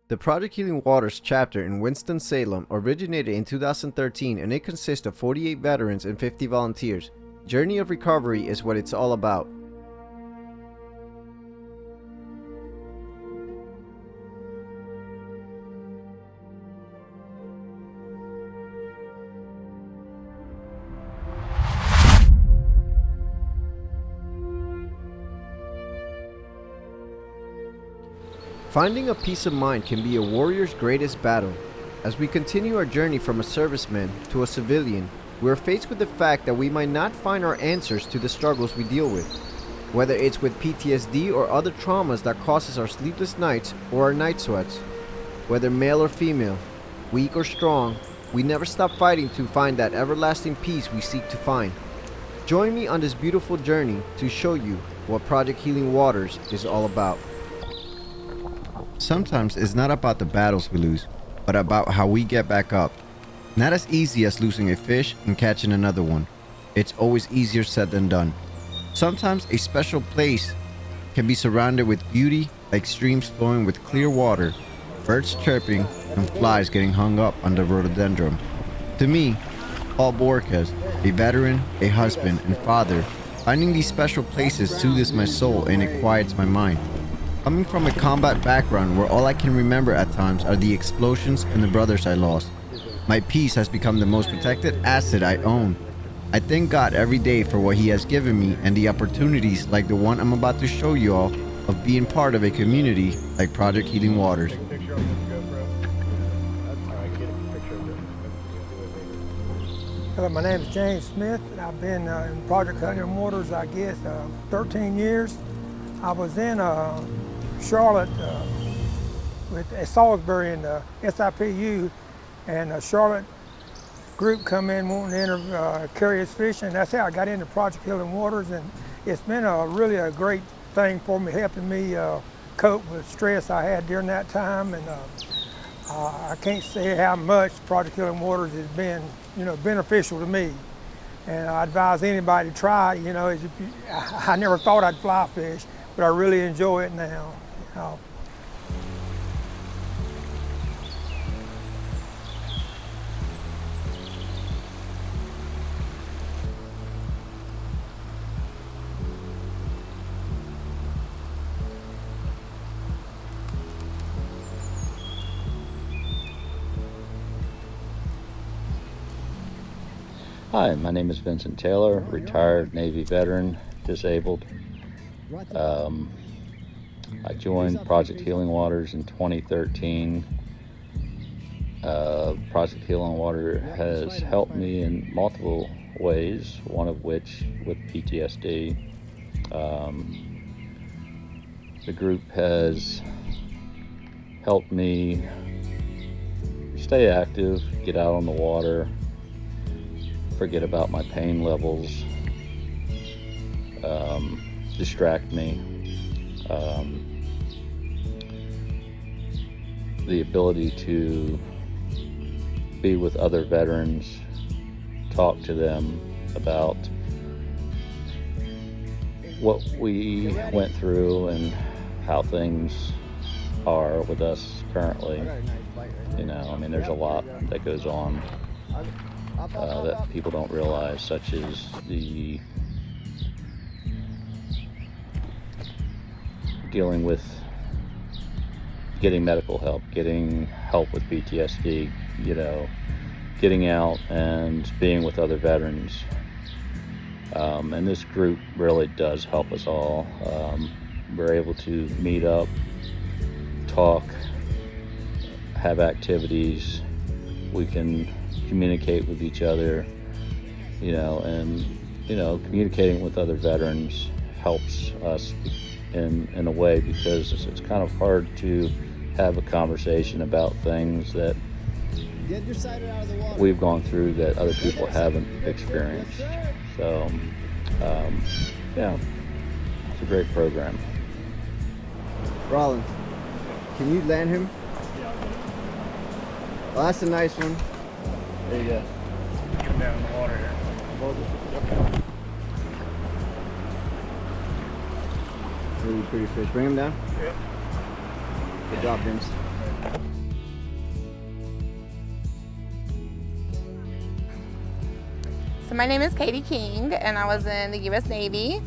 The Project Healing Waters chapter in Winston-Salem originated in 2013 and it consists of 48 veterans and 50 volunteers. Journey of recovery is what it's all about. Finding a peace of mind can be a warrior's greatest battle. As we continue our journey from a serviceman to a civilian, we are faced with the fact that we might not find our answers to the struggles we deal with. Whether it's with PTSD or other traumas that causes our sleepless nights or our night sweats. Whether male or female, weak or strong, we never stop fighting to find that everlasting peace we seek to find. Join me on this beautiful journey to show you what Project Healing Waters is all about. Sometimes it's not about the battles we lose, but about how we get back up. Not as easy as losing a fish and catching another one. It's always easier said than done. Sometimes a special place can be surrounded with beauty, like streams flowing with clear water, birds chirping, and flies getting hung up on the rhododendron. To me, Paul Borges, a veteran, a husband, and father, finding these special places soothes my soul and it quiets my mind. Coming from a combat background where all I can remember at times are the explosions and the brothers I lost, my peace has become the most protected asset I own. I thank God every day for what He has given me and the opportunities like the one I'm about to show you all of being part of a community like Project Healing Waters. Hello, my name is James Smith. I've been in Project Healing Waters, I guess, 13 years. I was in Charlotte with Salisbury in the SIPU, and a Charlotte group come in wanting to enter curious fishing. That's how I got into Project Healing Waters, and it's been really a great thing for me, helping me cope with stress I had during that time. And I can't say how much Project Healing Waters has been, beneficial to me. And I advise anybody to try it. I never thought I'd fly fish, but I really enjoy it now. Hi, my name is Vincent Taylor, retired Navy veteran, disabled. I joined Project Healing Waters in 2013. Project Healing Water has helped me in multiple ways, one of which with PTSD. The group has helped me stay active, get out on the water, forget about my pain levels, distract me. The ability to be with other veterans, talk to them about what we went through and how things are with us currently. There's a lot that goes on that people don't realize, such as the dealing with getting medical help, getting help with PTSD, getting out and being with other veterans. And this group really does help us all. We're able to meet up, talk, have activities. We can communicate with each other, communicating with other veterans helps us in a way, because it's kind of hard to have a conversation about things that we've gone through that other people haven't experienced. So, it's a great program. Rollins, can you land him? Well, that's a nice one. There you go. Get him down in the water here. Really pretty fish. Bring him down. Yep. Good job, Vince. So my name is Katie King, and I was in the U.S. Navy.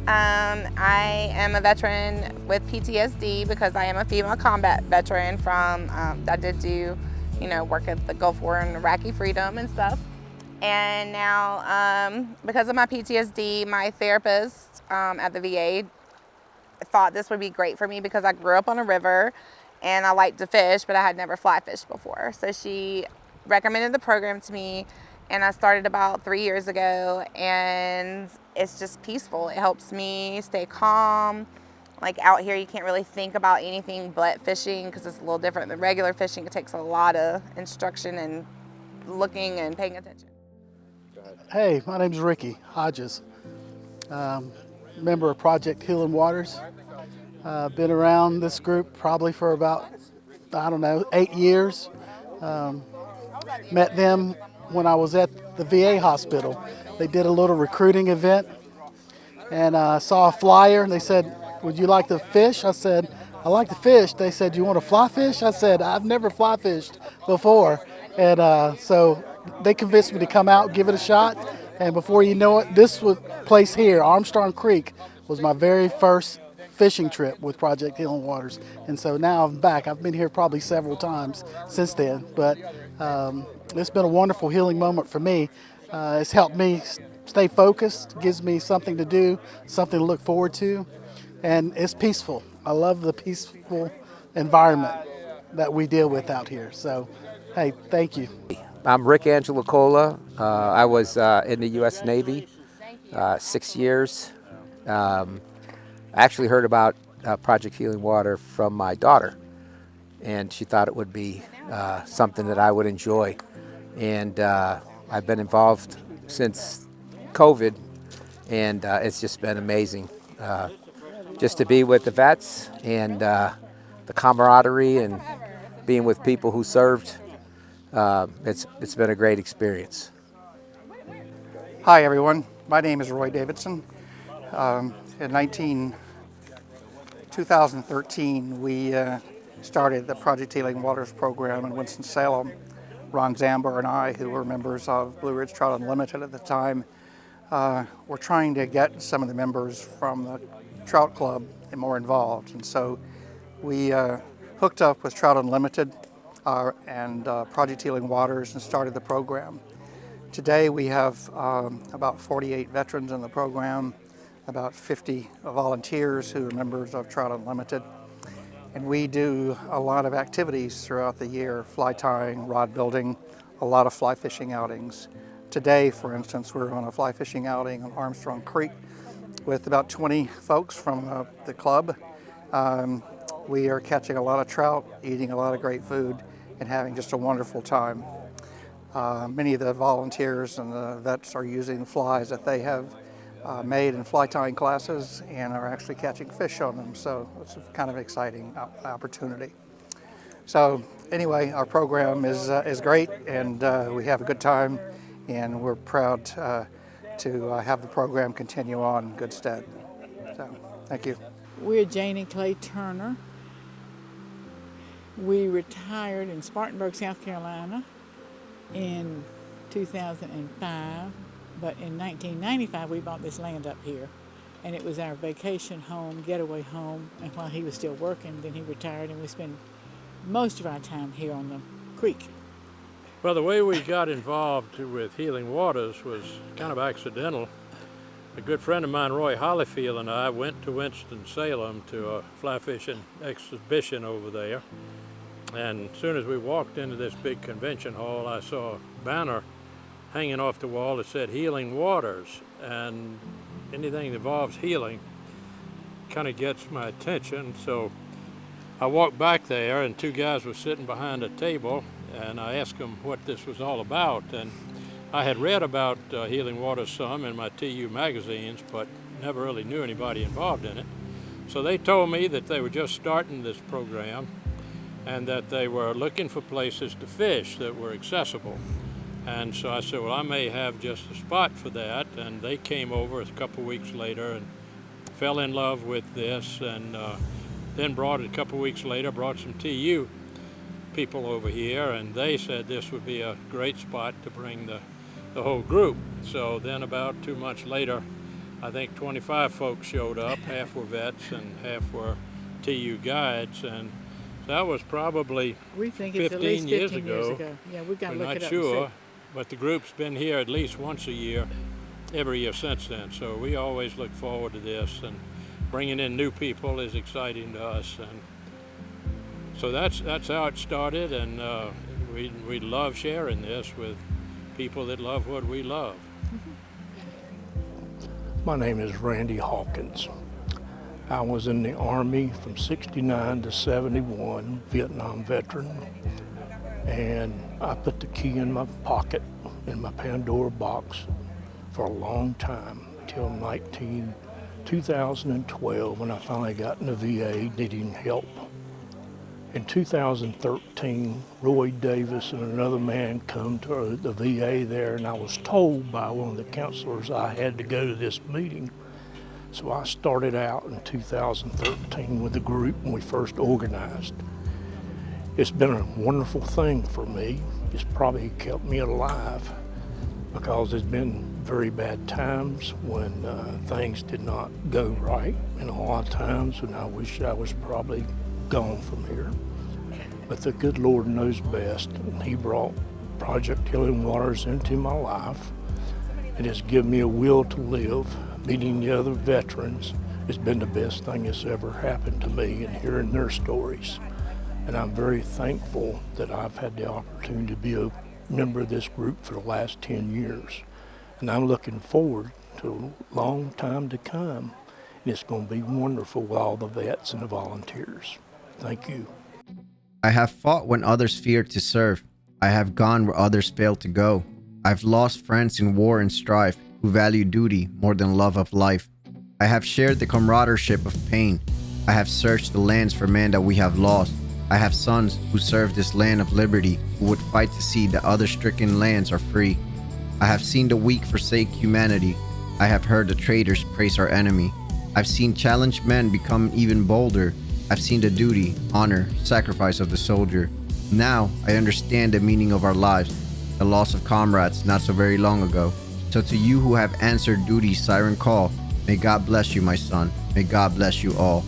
I am a veteran with PTSD because I am a female combat veteran from, I did do, work at the Gulf War and Iraqi freedom and stuff. And now, because of my PTSD, my therapist at the VA thought this would be great for me because I grew up on a river and I like to fish, but I had never fly fished before. So she recommended the program to me, and I started about 3 years ago, and it's just peaceful. It helps me stay calm. Like out here, you can't really think about anything but fishing because it's a little different than regular fishing. It takes a lot of instruction and looking and paying attention. Hey, my name's Ricky Hodges, member of Project Healing Waters. Been around this group probably for about, 8 years. Met them when I was at the VA hospital. They did a little recruiting event, and I saw a flyer, and they said, "Would you like to fish?" I said, "I like to fish." They said, "You want to fly fish?" I said, "I've never fly fished before." And so they convinced me to come out, give it a shot. And before you know it, this place here, Armstrong Creek, was my very first fishing trip with Project Healing Waters. And so now I'm back. I've been here probably several times since then. But it's been a wonderful healing moment for me. It's helped me stay focused, gives me something to do, something to look forward to. And it's peaceful. I love the peaceful environment that we deal with out here. So, hey, thank you. I'm Rick Angelicola. I was in the U.S. Navy 6 years. I actually heard about Project Healing Water from my daughter, and she thought it would be something that I would enjoy. And I've been involved since COVID, and it's just been amazing. Just to be with the vets and the camaraderie and being with people who served. It's been a great experience. Hi everyone, my name is Roy Davidson. In 2013 we started the Project Healing Waters program in Winston-Salem. Ron Zamber and I, who were members of Blue Ridge Trout Unlimited at the time, were trying to get some of the members from the Trout Club more involved. And so we hooked up with Trout Unlimited and Project Healing Waters and started the program. Today we have about 48 veterans in the program, about 50 volunteers who are members of Trout Unlimited. And we do a lot of activities throughout the year: fly tying, rod building, a lot of fly fishing outings. Today, for instance, we're on a fly fishing outing on Armstrong Creek with about 20 folks from the club. We are catching a lot of trout, eating a lot of great food, and having just a wonderful time. Many of the volunteers and the vets are using flies that they have made in fly tying classes and are actually catching fish on them, so it's a kind of exciting opportunity. So anyway, our program is great, and we have a good time, and we're proud to have the program continue on in good stead. So thank you. We're Jane and Clay Turner. We retired in Spartanburg, South Carolina in 2005, but in 1995 we bought this land up here, and it was our vacation home, getaway home, and while he was still working, then he retired, and we spend most of our time here on the creek. Well, the way we got involved with Healing Waters was kind of accidental. A good friend of mine, Roy Hollyfield, and I went to Winston-Salem to a fly fishing exhibition over there. And as soon as we walked into this big convention hall, I saw a banner hanging off the wall that said Healing Waters. And anything that involves healing kind of gets my attention. So I walked back there, and two guys were sitting behind a table, and I asked them what this was all about. And I had read about Healing Waters some in my TU magazines, but never really knew anybody involved in it. So they told me that they were just starting this program and that they were looking for places to fish that were accessible. And so I said, well, I may have just a spot for that. And they came over a couple weeks later and fell in love with this, and then brought it a couple weeks later, brought some TU. people over here, and they said this would be a great spot to bring the whole group. So then about 2 months later, I think 25 folks showed up. Half were vets and half were TU guides, and that was probably We think it's 15 at least 15 years years ago. ago. Yeah, we've got to We're look not it up sure, and see. but the group's been here at least once a year, every year since then. So we always look forward to this, and bringing in new people is exciting to us. And so that's how it started, and we love sharing this with people that love what we love. My name is Randy Hawkins. I was in the Army from 69 to 71, Vietnam veteran, and I put the key in my pocket in my Pandora box for a long time, until 2012, when I finally got in the VA needing help. In 2013, Roy Davis and another man come to the VA there, and I was told by one of the counselors I had to go to this meeting. So I started out in 2013 with the group when we first organized. It's been a wonderful thing for me. It's probably kept me alive, because there's been very bad times when things did not go right, and a lot of times when I wish I was probably gone from here. But the good Lord knows best, and He brought Project Healing Waters into my life. It has given me a will to live. Meeting the other veterans has been the best thing that's ever happened to me, and hearing their stories. And I'm very thankful that I've had the opportunity to be a member of this group for the last 10 years. And I'm looking forward to a long time to come. And it's going to be wonderful with all the vets and the volunteers. Thank you. I have fought when others feared to serve. I have gone where others failed to go. I've lost friends in war and strife who value duty more than love of life. I have shared the camaradereship of pain. I have searched the lands for men that we have lost. I have sons who serve this land of liberty, who would fight to see that other stricken lands are free. I have seen the weak forsake humanity. I have heard the traitors praise our enemy. I've seen challenged men become even bolder. I've seen the duty, honor, sacrifice of the soldier. Now I understand the meaning of our lives, the loss of comrades not so very long ago. So to you who have answered duty's siren call, may God bless you, my son. May God bless you all.